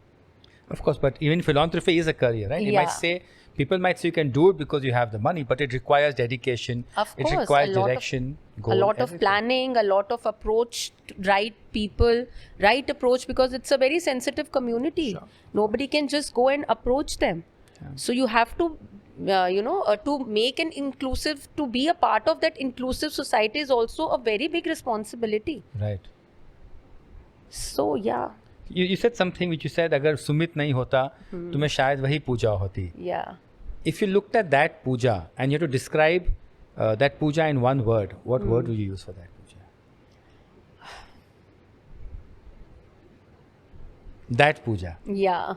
Of course, but even philanthropy is a career, right? Yeah. People might say you can do it because you have the money, but it requires dedication. Of it course, requires direction, goal, a lot of everything. planning, a lot of approach, right people, right approach, because it's a very sensitive community. Sure. Nobody can just go and approach them. Yeah. So you have to, to make an inclusive, to be a part of that inclusive society is also a very big responsibility. Right. So yeah. You said something which you said, अगर सुमित नहीं होता तो मैं शायद वही पूजा होती. Yeah. If you looked at that puja and you had to describe that puja in one word, what word would you use for that puja? That puja. Yeah.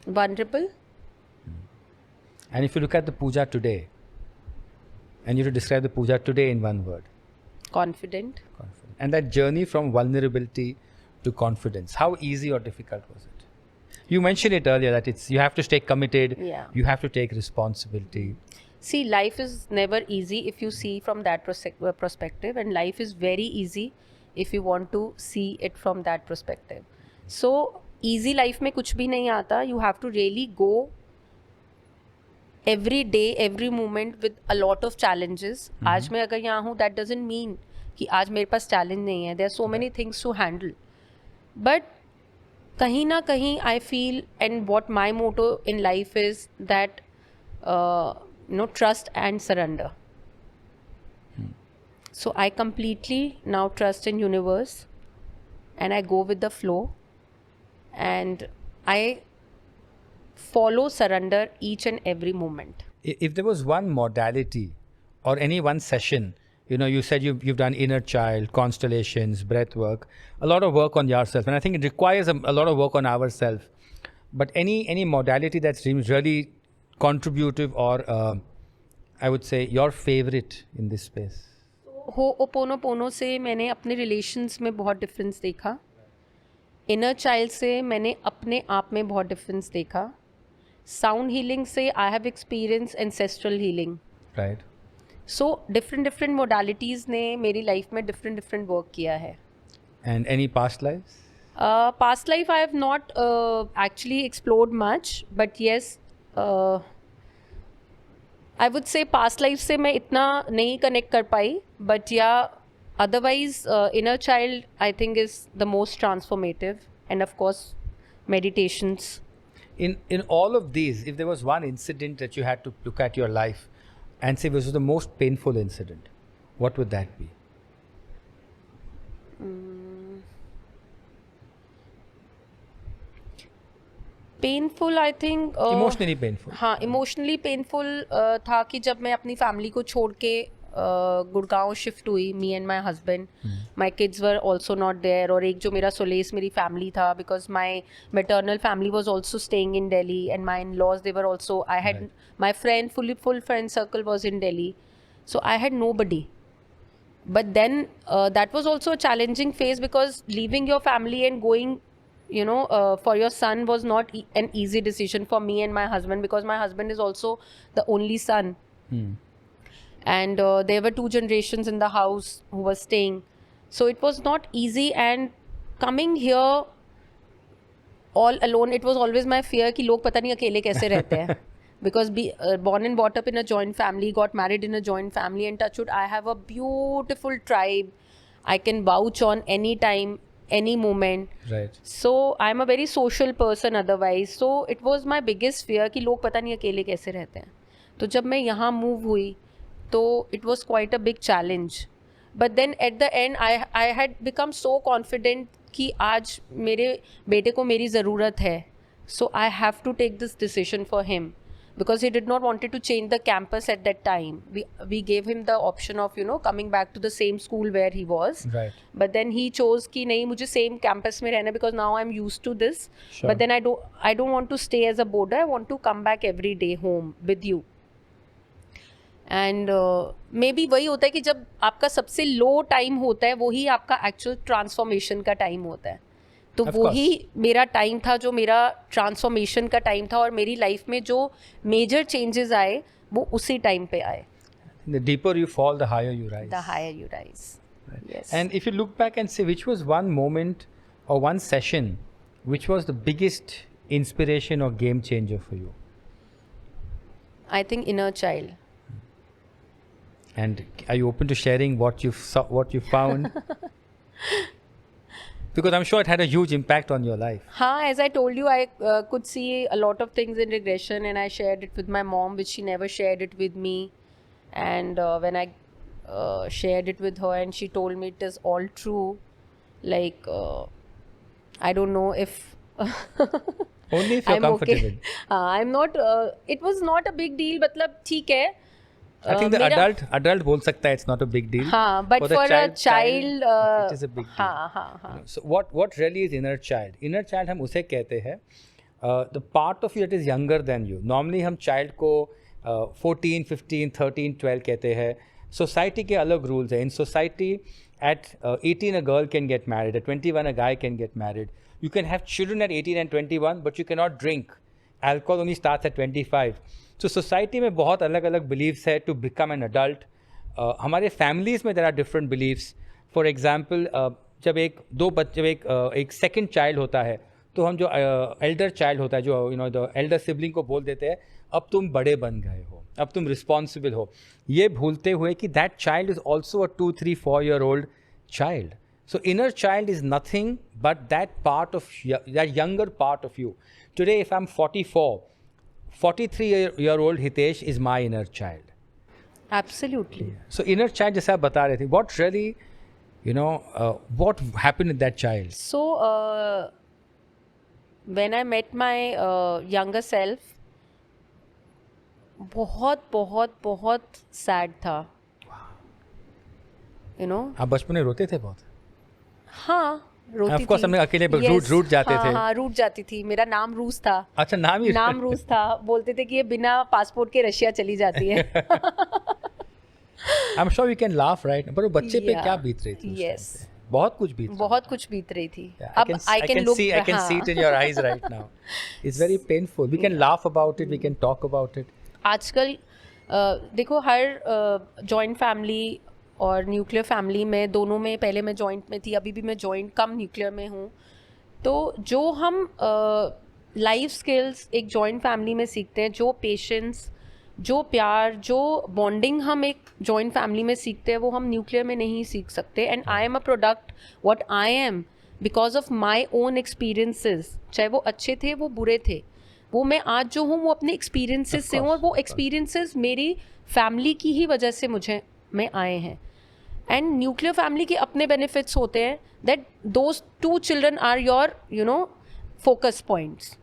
Vulnerable. And if you look at the puja today, and you have to describe the puja today in one word. Confident. And that journey from vulnerability to confidence, how easy or difficult was it? You mentioned it earlier that you have to stay committed, you have to take responsibility. See, life is never easy if you see from that perspective, and life is very easy if you want to see it from that perspective. So, easy life में कुछ भी नहीं आता. You have to really go every day, every moment with a lot of challenges. आज मैं अगर यहाँ हूँ, that doesn't mean कि आज मेरे पास challenge नहीं है. There are so many things to handle. But कहीं ना कहीं I feel, and what my motto in life is that trust and surrender. So I completely now trust in universe, and I go with the flow, and I follow surrender each and every moment. If there was one modality or any one session, you said you've done inner child, constellations, breath work, a lot of work on yourself, and I think it requires a lot of work on ourselves. But any modality that's really contributive or I would say your favorite in this space? Ho'oponopono से मैंने अपने relations में बहुत difference देखा. Inner child से मैंने अपने आप में बहुत डिफरेंस देखा. साउंड हीलिंग से I have experience ancestral healing. Right. So different modalities ने मेरी लाइफ में डिफरेंट वर्क किया है. And any past life? Past life I have not actually explored much, but yes, I would say past life से मैं इतना नहीं connect कर पाई, but yeah, otherwise inner child I think is the most transformative, and of course meditations. In all of these, if there was one incident that you had to look at your life and say this was the most painful incident, what would that be? Painful I think. Emotionally painful. हाँ, emotionally painful था कि जब मैं अपनी family को छोड़ के Gurgaon shift हुई, me and my husband. My kids were also not there. और एक जो मेरा सोलेस मेरी फैमिली था, because my maternal family was also staying in Delhi, and my in laws they were also. I had my friend full friend circle was in Delhi, so I had nobody. But then that was also a challenging phase, because leaving your family and going, for your son was not an easy decision for me and my husband, because my husband is also the only son. And there were 2 generations in the house who were staying. So it was not easy, and coming here all alone, it was always my fear कि लोग पता नहीं अकेले कैसे रहते हैं. Because born and brought up in a joint family, got married in a joint family, and touch wood, I have a beautiful tribe. I can vouch on any time, any moment. Right. So I'm a very social person otherwise. So it was my biggest fear कि लोग पता नहीं अकेले कैसे रहते हैं. तो जब मैं यहाँ move हुई, तो it was quite a big challenge. But then at the end, I had become so confident कि आज मेरे बेटे को मेरी ज़रूरत है. So I have to take this decision for him. Because he did not wanted to change the campus at that time. We gave him the option of coming back to the same school where he was. Right. But then he chose कि नहीं, मुझे same campus में रहना, because now I'm used to this. Sure. But then I don't want to stay as a boarder. I want to come back every day home with you. And maybe वही होता है कि जब आपका सबसे low time होता है, वही आपका actual transformation का time होता है. तो वही मेरा टाइम था, जो मेरा ट्रांसफॉर्मेशन का टाइम था, और मेरी लाइफ में जो मेजर चेंजेस आए वो उसी टाइम पे आए. The deeper you fall, the higher you rise. The higher you rise. Right. Yes. And if you look back and say which was one moment or one session which was the biggest inspiration or game changer for you? I think inner child. And are you open to sharing what you found? Because I'm sure it had a huge impact on your life. हाँ, as I told you, I could see a lot of things in regression, and I shared it with my mom, which she never shared it with me. And when I shared it with her, and she told me it is all true. Like, I don't know if Only if you're I'm comfortable. okay. I'm not. It was not a big deal. मतलब ठीक है. I think the adult बोल सकता है it's not a big deal. हाँ, but for a child, it is a big deal. हाँ. So what really is inner child? Inner child हम उसे कहते हैं the part of you that is younger than you. Normally हम child को 14, 15, 13, 12 कहते हैं. Society के अलग rules हैं. In society, at 18 a girl can get married. At 21 a guy can get married. You can have children at 18 and 21, but you cannot drink. Alcohol only starts at 25. So society में बहुत अलग अलग beliefs है to become an adult. हमारे families में there are different beliefs. For example, जब एक second child होता है, तो हम जो elder child होता है, जो the elder sibling को बोल देते हैं, अब तुम बड़े बन गए हो, अब तुम responsible हो. ये भूलते हुए कि that child is also a 2, 3, 4-year-old child. So inner child is nothing but that part of that younger part of you. Today, if I'm 44, 43-year-old Hitesh is my inner child. Absolutely. So inner child, जैसा आप बता रहे थे, what really, what happened with that child? So when I met my younger self, बहुत sad था. आप बचपन में रोते थे बहुत? हाँ, रोती थी. Of course, हमने अकेले रूट जाते थे. हाँ, रूट जाती थी. मेरा नाम रूस था. अच्छा, नाम रूस था. बोलते थे कि ये बिना पासपोर्ट के रशिया चली जाती है. I'm sure we can laugh, right? पर वो बच्चे पे क्या बीत रही थी? Yes. बहुत कुछ बीत बहुत कुछ बीत रही थी. Yeah, अब I can look. I can see it in your eyes right now. It's very painful. We can laugh about it. We can talk about it. आजकल देखो हर जॉइंट फैमिली और न्यूक्लियर फैमिली में दोनों में, पहले मैं जॉइंट में थी, अभी भी मैं जॉइंट कम न्यूक्लियर में हूँ. तो जो हम लाइफ स्किल्स एक जॉइंट फैमिली में सीखते हैं, जो पेशेंस, जो प्यार, जो बॉन्डिंग हम एक जॉइंट फैमिली में सीखते हैं, वो हम न्यूक्लियर में नहीं सीख सकते. And I am a product what I am because of my own experiences. चाहे वो अच्छे थे, वो बुरे थे, वो मैं आज जो हूँ वो अपने एक्सपीरियंसेस से हूँ, और वो एक्सपीरियंसेस मेरी फैमिली की ही वजह से मुझे में आए हैं. एंड न्यूक्लियर फैमिली के अपने बेनिफिट्स होते हैं, that those 2 children are your focus points.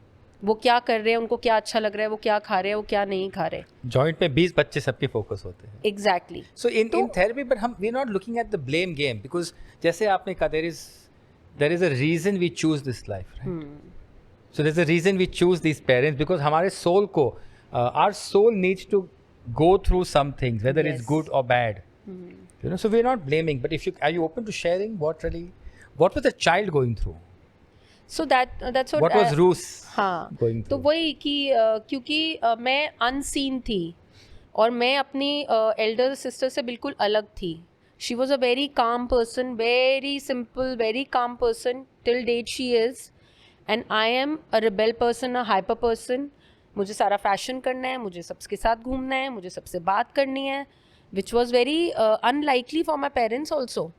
वो क्या कर रहे हैं, उनको क्या अच्छा लग रहा है, वो क्या खा रहे हैं, वो क्या नहीं खा रहे. जॉइंट में 20 बच्चे सबके फोकस होते हैं. Exactly. So in therapy but हम we are not looking at the blame game, because जैसे आपने कहा there is a reason we choose this life, right? So there is a reason we choose this parents, because हमारे सोल को our soul needs to go through some things, whether it's good or bad. So we're not blaming, but are you open to sharing what was the child going through? So that's what was Roos हाँ, going through? तो वही कि क्योंकि मैं unseen थी और मैं अपनी एल्डर सिस्टर से बिल्कुल अलग थी. She was a very calm person, very simple, very calm person till date she is. And I am a rebel person, a hyper person. मुझे सारा फैशन करना है, मुझे सबके साथ घूमना है, मुझे सबसे बात करनी है, which was very unlikely for my parents also,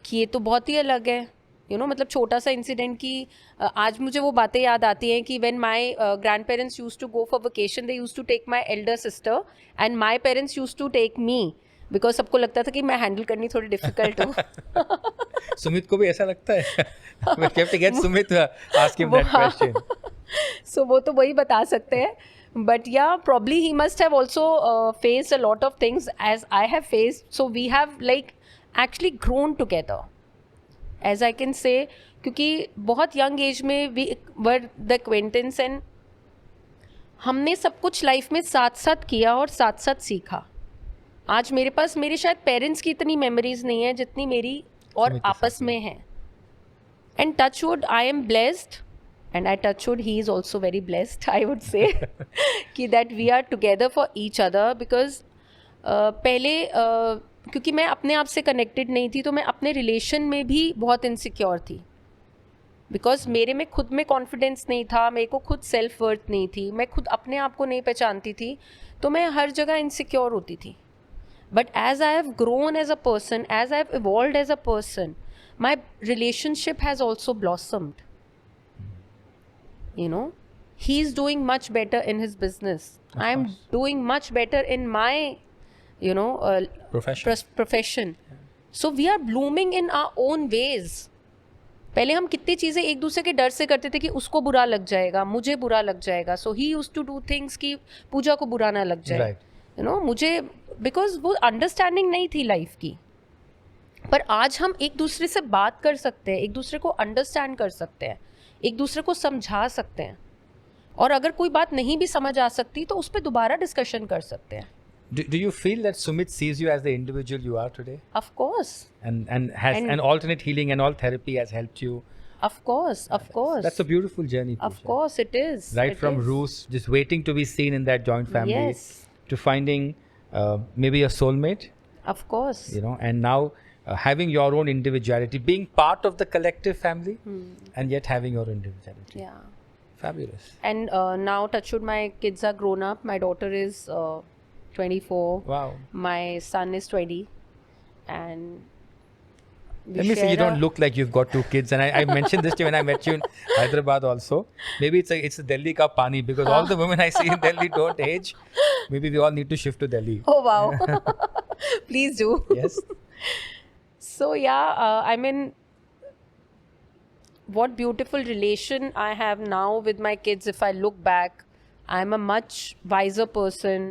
कि ये तो बहुत ही अलग है. मतलब छोटा सा इंसिडेंट की आज मुझे वो बातें याद आती हैं कि when my grandparents used to go for vacation, they used to take my elder sister and my parents used to take me, because सबको लगता था कि मैं हैंडल करनी थोड़ी डिफिकल्ट हूँ. सुमित को भी ऐसा लगता है? We have to get Sumit to ask him that question. So वो तो वही बता सकते हैं. But yeah, probably he must have also faced a lot of things as I have faced. So we have like actually grown together, as I can say, क्योंकि बहुत young age में we were the acquaintance and हमने सब कुछ life में साथ साथ किया और साथ साथ सीखा. आज मेरे पास मेरे शायद पेरेंट्स की इतनी मेमोरीज नहीं है जितनी मेरी और आपस में है. And touch would I am blessed, and I touch wood, he is also very blessed, I would say, कि that we are together for each other because पहले क्योंकि मैं अपने आप से कनेक्टेड नहीं थी, तो मैं अपने रिलेशन में भी बहुत इनसिक्योर थी, बिकॉज मेरे में खुद में कॉन्फिडेंस नहीं था, मेरे को खुद सेल्फ वर्थ नहीं थी, मैं खुद अपने आप को नहीं पहचानती थी, तो मैं हर जगह इनसिक्योर होती थी. But as I have grown as a person, as I have evolved as a person, my relationship has also blossomed. He's doing much better in his business. I'm doing much better in my profession. So we are blooming in our own ways. पहले हम कितनी चीज़ें एक दूसरे के डर से करते थे कि उसको बुरा लग जाएगा, मुझे बुरा लग जाएगा. So he used to do things कि पूजा को बुरा ना लग जाए, मुझे, बिकॉज वो अंडरस्टैंडिंग नहीं थी लाइफ की. पर आज हम एक दूसरे से बात कर सकते हैं, एक दूसरे को अंडरस्टैंड कर सकते हैं, एक दूसरे को समझा सकते हैं, और अगर कोई बात नहीं भी समझ आ सकती तो उस पर दोबारा डिस्कशन कर सकते हैं. Do you feel that Sumit sees you as the individual you are today? Of course. And alternate healing and all therapy has helped you? Of course. That's a beautiful journey. Of course it is. Right, from Roos, just waiting to be seen in that joint family, yes, to finding maybe a soulmate. Of course. And now having your own individuality, being part of the collective family, and yet having your individuality. Yeah. Fabulous. And now, touch wood, my kids are grown up. My daughter is 24. Wow. My son is 20. And let me say, you don't look like you've got 2 kids. And I mentioned this to you when I met you in Hyderabad also. Maybe it's a Delhi ka pani, because all the women I see in Delhi don't age. Maybe we all need to shift to Delhi. Oh, wow. Please do. Yes. So yeah, I mean, what beautiful relation I have now with my kids. If I look back, I'm a much wiser person,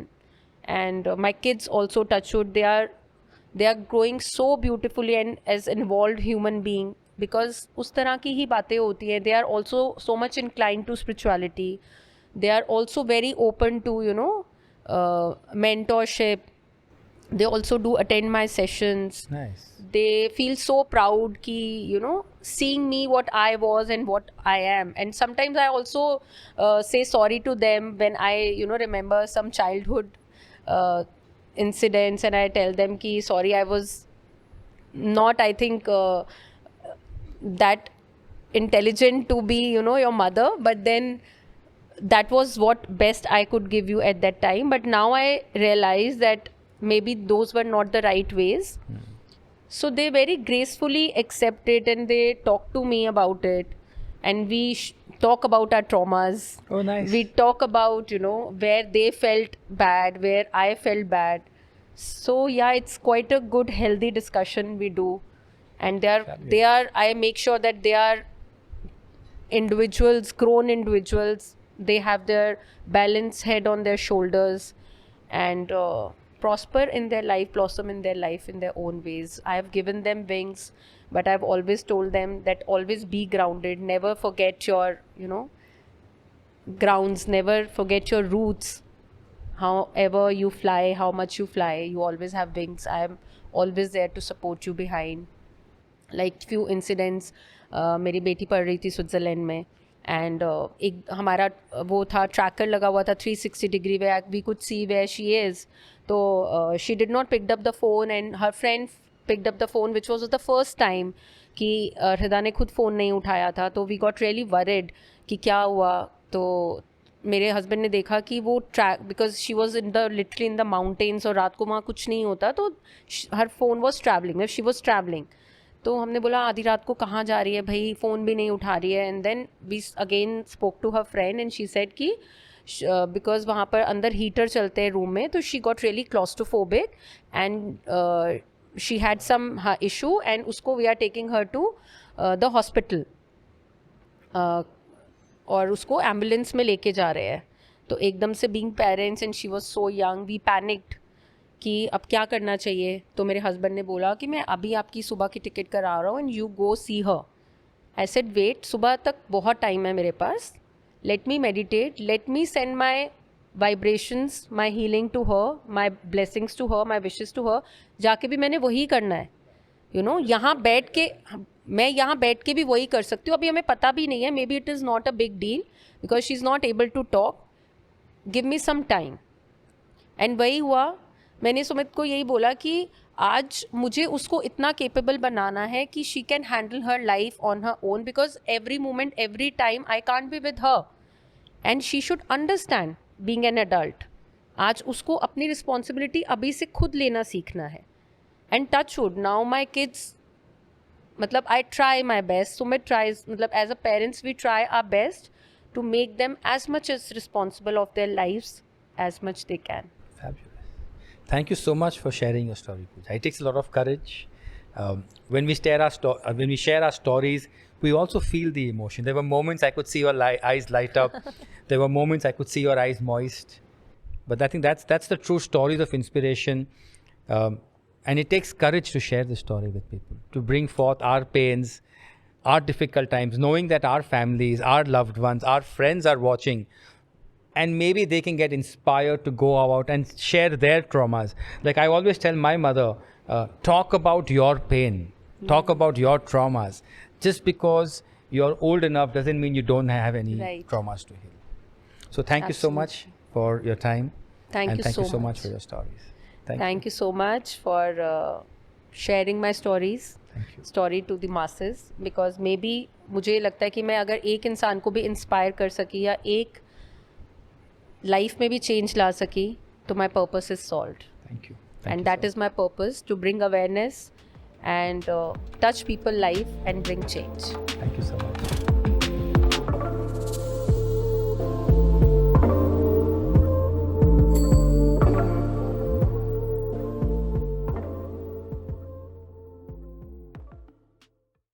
and my kids also, touch wood, they are growing so beautifully and as involved human being, because उस तरह की ही बातें होती हैं. They are also so much inclined to spirituality. They are also very open to mentorship. They also do attend my sessions. Nice. they feel so proud ki, you know, seeing me what I was and what I am. And sometimes I also say sorry to them when I, you know, remember some childhood incidents, and I tell them ki sorry, I was not, I think, that intelligent to be, you know, your mother, but then that was what best I could give you at that time. But now I realize that maybe those were not the right ways. So they very gracefully accept it, and they talk to me about it, and we talk about our traumas. Oh, nice. We talk about, you know, where they felt bad, where I felt bad. So yeah, it's quite a good, healthy discussion we do, and they are. I make sure that they are individuals, grown individuals. They have their balanced head on their shoulders, and prosper in their life, blossom in their life in their own ways. I have given them wings, but I've always told them that always be grounded. Never forget your, you know, grounds. Never forget your roots. However you fly, how much you fly, you always have wings. I am always there to support you behind. Like few incidents, मेरी बेटी पढ़ रही थी Switzerland में, and एक हमारा वो था, ट्रैकर लगा हुआ था 360 degree way we could see where she is. तो she did not picked up the phone, and her friend picked up the phone, which was the first time कि हृदा ने खुद फ़ोन नहीं उठाया था. तो वी गॉट रियली वरिड कि क्या हुआ. तो मेरे हस्बैंड ने देखा कि वो track, because she was in the literally in the mountains, और रात को वहाँ कुछ नहीं होता, तो her phone was travelling, she was travelling. तो हमने बोला आधी रात को कहाँ जा रही है भाई, फ़ोन भी नहीं उठा रही है. And then we again spoke to her friend, and she said कि बिकॉज वहाँ पर अंदर हीटर चलते हैं रूम में, तो she got really claustrophobic, and she had some issue, and उसको we are taking her to the hospital, और उसको एम्बुलेंस में लेके जा रहे हैं. तो एकदम से being parents, and she was so young, we panicked कि अब क्या करना चाहिए. तो मेरे हस्बैंड ने बोला कि मैं अभी आपकी सुबह की टिकट करा रहा हूँ, and you go see her. I said wait, सुबह तक बहुत टाइम है मेरे पास, let me meditate, let me send my vibrations, my healing to her, my blessings to her, my wishes to her. जाके भी मैंने वही करना है, यू नो. यहाँ बैठ के मैं यहाँ बैठ के भी वही कर सकती हूँ. अभी हमें पता भी नहीं है, maybe it is not a big deal because she is not able to talk. Give me some time. And वही हुआ. मैंने सुमित को यही बोला कि आज मुझे उसको इतना केपेबल बनाना है कि she can handle her life on her own, because every moment, every time I can't be with her, and she should understand being an adult. आज उसको अपनी रिस्पॉन्सिबिलिटी अभी से खुद लेना सीखना है. And touch wood, now my kids, मतलब I try my best. Sumit tries, मतलब as a parents we try our best to make them as much as responsible of their lives as much they can. Fabulous. Thank you so much for sharing your story, Pooja. It takes a lot of courage. When we share our stories, we also feel the emotion. There were moments I could see your eyes light up. There were moments I could see your eyes moist. But I think that's the true stories of inspiration. And it takes courage to share the story with people, to bring forth our pains, our difficult times, knowing that our families, our loved ones, our friends are watching, and maybe they can get inspired to go out and share their traumas. Like I always tell my mother, talk about your pain, talk about your traumas. Just because you're old enough doesn't mean you don't have any traumas to heal. So thank you so much for your time. Thank you so much for your stories. Thank you so much for sharing my stories. Story to the masses, because maybe मुझे लगता है कि मैं अगर एक इंसान को भी इंस्पायर कर सकी या एक लाइफ में भी चेंज ला सकी, तो my purpose is solved. Thank you. And that is my purpose, to bring awareness and touch people's life and bring change. Thank you so much.